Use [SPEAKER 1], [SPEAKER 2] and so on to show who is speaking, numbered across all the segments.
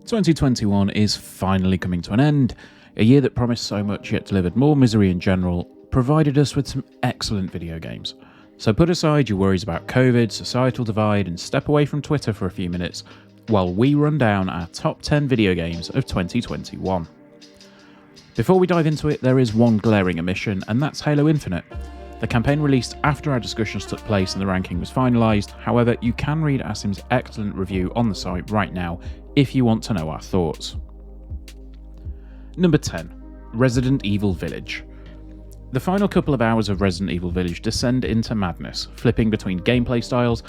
[SPEAKER 1] 2021 is finally coming to an end, a year that promised so much yet delivered more misery in general, provided us with some excellent video games. So put aside your worries about COVID, societal divide, and step away from Twitter for a few minutes while we run down our top 10 video games of 2021. Before we dive into it, there is one glaring omission, and that's Halo Infinite. The campaign released after our discussions took place and the ranking was finalised. However, you can read Asim's excellent review on the site right now if you want to know our thoughts. Number 10. Resident Evil Village. The final couple of hours of Resident Evil Village descend into madness, flipping between gameplay styles,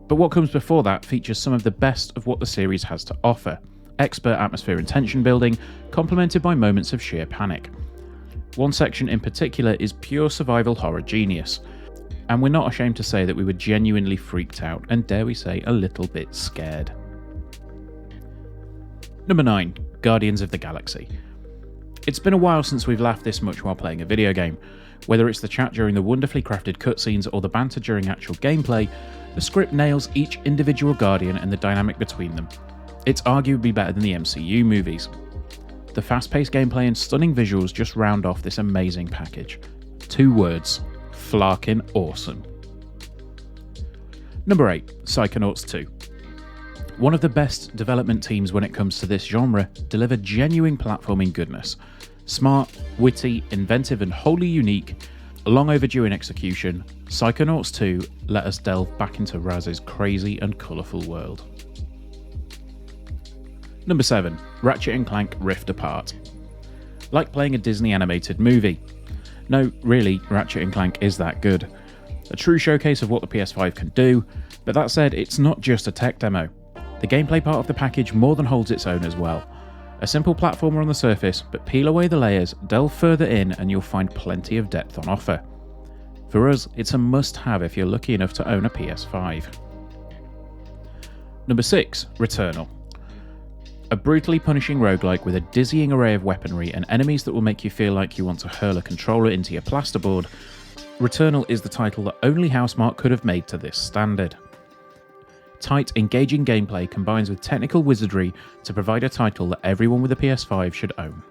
[SPEAKER 1] but what comes before that features some of the best of what the series has to offer. Expert atmosphere and tension building, complemented by moments of sheer panic. One section in particular is pure survival horror genius, and we're not ashamed to say that we were genuinely freaked out and, dare we say, a little bit scared. Number 9. Guardians of the Galaxy. It's been a while since we've laughed this much while playing a video game. Whether it's the chat during the wonderfully crafted cutscenes or the banter during actual gameplay, the script nails each individual Guardian and the dynamic between them. It's arguably better than the MCU movies. The fast-paced gameplay and stunning visuals just round off this amazing package. 2 words: flarkin' awesome. Number 8. Psychonauts 2. One of the best development teams when it comes to this genre delivered genuine platforming goodness. Smart, witty, inventive and wholly unique, long overdue in execution, Psychonauts 2 let us delve back into Raz's crazy and colourful world. Number 7. Ratchet & Clank Rift Apart. Like playing a Disney animated movie. No, really, Ratchet & Clank is that good. A true showcase of what the PS5 can do, but that said, it's not just a tech demo. The gameplay part of the package more than holds its own as well. A simple platformer on the surface, but peel away the layers, delve further in and you'll find plenty of depth on offer. For us, it's a must-have if you're lucky enough to own a PS5. Number 6. Returnal. A brutally punishing roguelike with a dizzying array of weaponry and enemies that will make you feel like you want to hurl a controller into your plasterboard, Returnal is the title that only Housemarque could have made to this standard. Tight, engaging gameplay combines with technical wizardry to provide a title that everyone with a PS5 should own.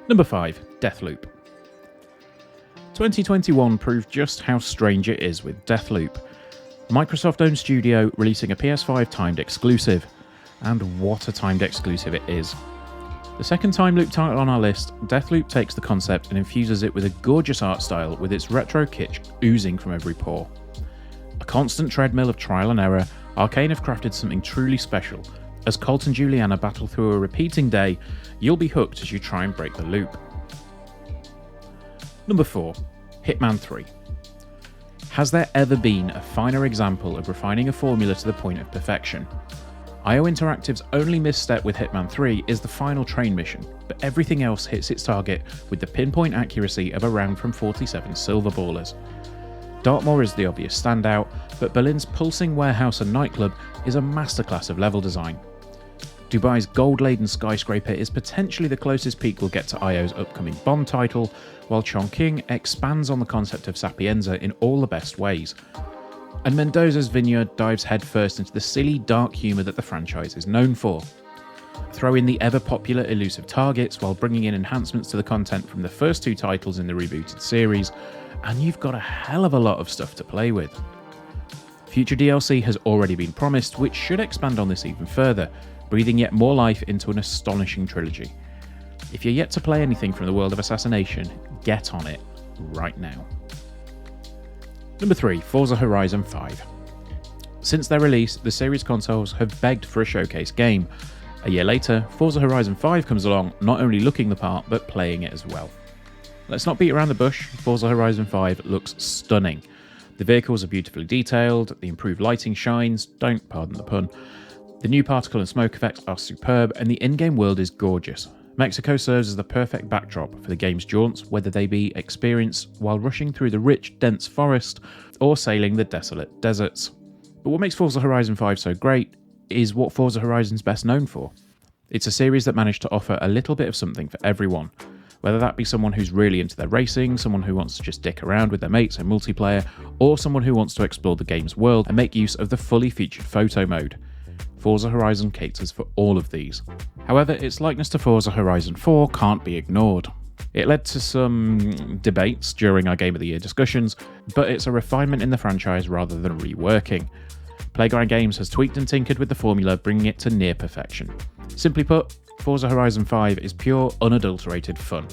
[SPEAKER 1] Number 5. Deathloop. 2021 proved just how strange it is with Deathloop. Microsoft-owned studio releasing a PS5 timed exclusive. And what a timed exclusive it is. The second time loop title on our list, Deathloop takes the concept and infuses it with a gorgeous art style with its retro kitsch oozing from every pore. A constant treadmill of trial and error, Arcane have crafted something truly special. As Colt and Juliana battle through a repeating day, you'll be hooked as you try and break the loop. Number 4. Hitman 3. Has there ever been a finer example of refining a formula to the point of perfection? IO Interactive's only misstep with Hitman 3 is the final train mission, but everything else hits its target with the pinpoint accuracy of a round from 47 silver ballers. Dartmoor is the obvious standout, but Berlin's pulsing warehouse and nightclub is a masterclass of level design. Dubai's gold-laden skyscraper is potentially the closest peak we'll get to IO's upcoming Bond title, while Chongqing expands on the concept of Sapienza in all the best ways. And Mendoza's vineyard dives headfirst into the silly, dark humour that the franchise is known for. Throw in the ever-popular elusive targets while bringing in enhancements to the content from the first 2 titles in the rebooted series, and you've got a hell of a lot of stuff to play with. Future DLC has already been promised, which should expand on this even further, breathing yet more life into an astonishing trilogy. If you're yet to play anything from the world of Assassination, get on it right now. Number 3. Forza Horizon 5. Since their release, the series consoles have begged for a showcase game. A year later, Forza Horizon 5 comes along, not only looking the part, but playing it as well. Let's not beat around the bush, Forza Horizon 5 looks stunning. The vehicles are beautifully detailed, the improved lighting shines, don't pardon the pun. The new particle and smoke effects are superb, and the in-game world is gorgeous. Mexico serves as the perfect backdrop for the game's jaunts, whether they be experienced while rushing through the rich, dense forest or sailing the desolate deserts. But what makes Forza Horizon 5 so great is what Forza Horizon's best known for. It's a series that managed to offer a little bit of something for everyone, whether that be someone who's really into their racing, someone who wants to just dick around with their mates and multiplayer, or someone who wants to explore the game's world and make use of the fully featured photo mode. Forza Horizon caters for all of these. However, its likeness to Forza Horizon 4 can't be ignored. It led to some debates during our Game of the Year discussions, but it's a refinement in the franchise rather than reworking. Playground Games has tweaked and tinkered with the formula, bringing it to near perfection. Simply put, Forza Horizon 5 is pure, unadulterated fun.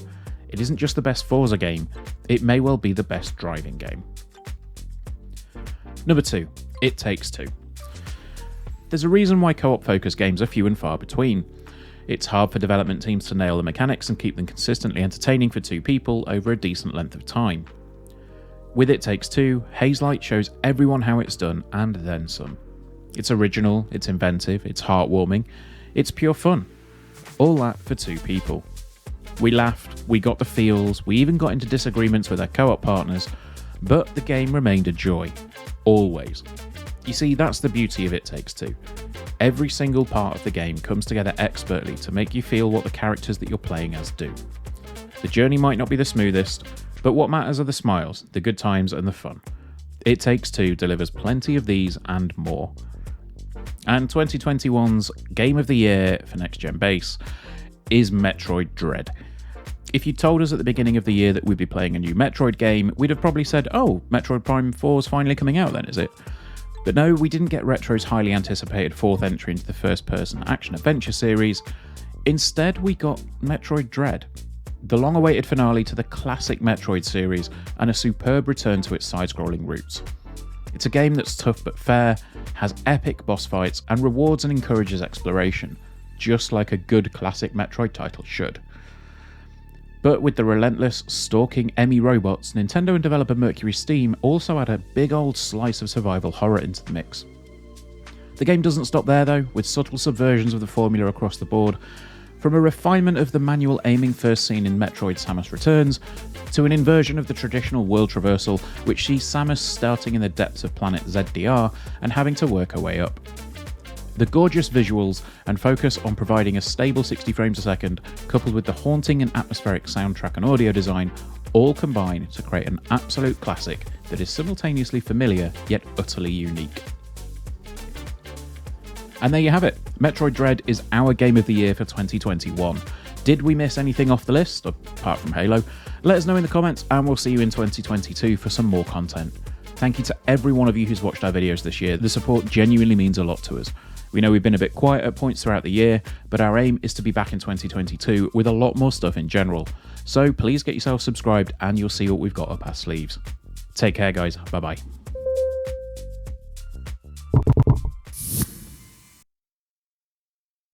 [SPEAKER 1] It isn't just the best Forza game, it may well be the best driving game. Number 2, It Takes Two. There's a reason why co-op focused games are few and far between. It's hard for development teams to nail the mechanics and keep them consistently entertaining for two people over a decent length of time. With It Takes Two, Hazelight shows everyone how it's done and then some. It's original, it's inventive, it's heartwarming, it's pure fun. All that for two people. We laughed, we got the feels, we even got into disagreements with our co-op partners, but the game remained a joy. Always. You see, that's the beauty of It Takes Two. Every single part of the game comes together expertly to make you feel what the characters that you're playing as do. The journey might not be the smoothest, but what matters are the smiles, the good times and the fun. It Takes Two delivers plenty of these and more. And 2021's Game of the Year for Next Gen Base is Metroid Dread. If you told us at the beginning of the year that we'd be playing a new Metroid game, we'd have probably said, oh, Metroid Prime 4 is finally coming out then, is it? But no, we didn't get Retro's highly anticipated fourth entry into the first-person action-adventure series. Instead, we got Metroid Dread, the long-awaited finale to the classic Metroid series and a superb return to its side-scrolling roots. It's a game that's tough but fair, has epic boss fights, and rewards and encourages exploration, just like a good classic Metroid title should. But with the relentless, stalking Emmy robots, Nintendo and developer Mercury Steam also add a big old slice of survival horror into the mix. The game doesn't stop there though, with subtle subversions of the formula across the board, from a refinement of the manual aiming first seen in Metroid Samus Returns, to an inversion of the traditional world traversal, which sees Samus starting in the depths of planet ZDR and having to work her way up. The gorgeous visuals and focus on providing a stable 60 frames a second, coupled with the haunting and atmospheric soundtrack and audio design, all combine to create an absolute classic that is simultaneously familiar yet utterly unique. And there you have it, Metroid Dread is our Game of the Year for 2021. Did we miss anything off the list, apart from Halo? Let us know in the comments and we'll see you in 2022 for some more content. Thank you to every one of you who's watched our videos this year, the support genuinely means a lot to us. We know we've been a bit quiet at points throughout the year, but our aim is to be back in 2022 with a lot more stuff in general. So please get yourself subscribed and you'll see what we've got up our sleeves. Take care guys, bye bye.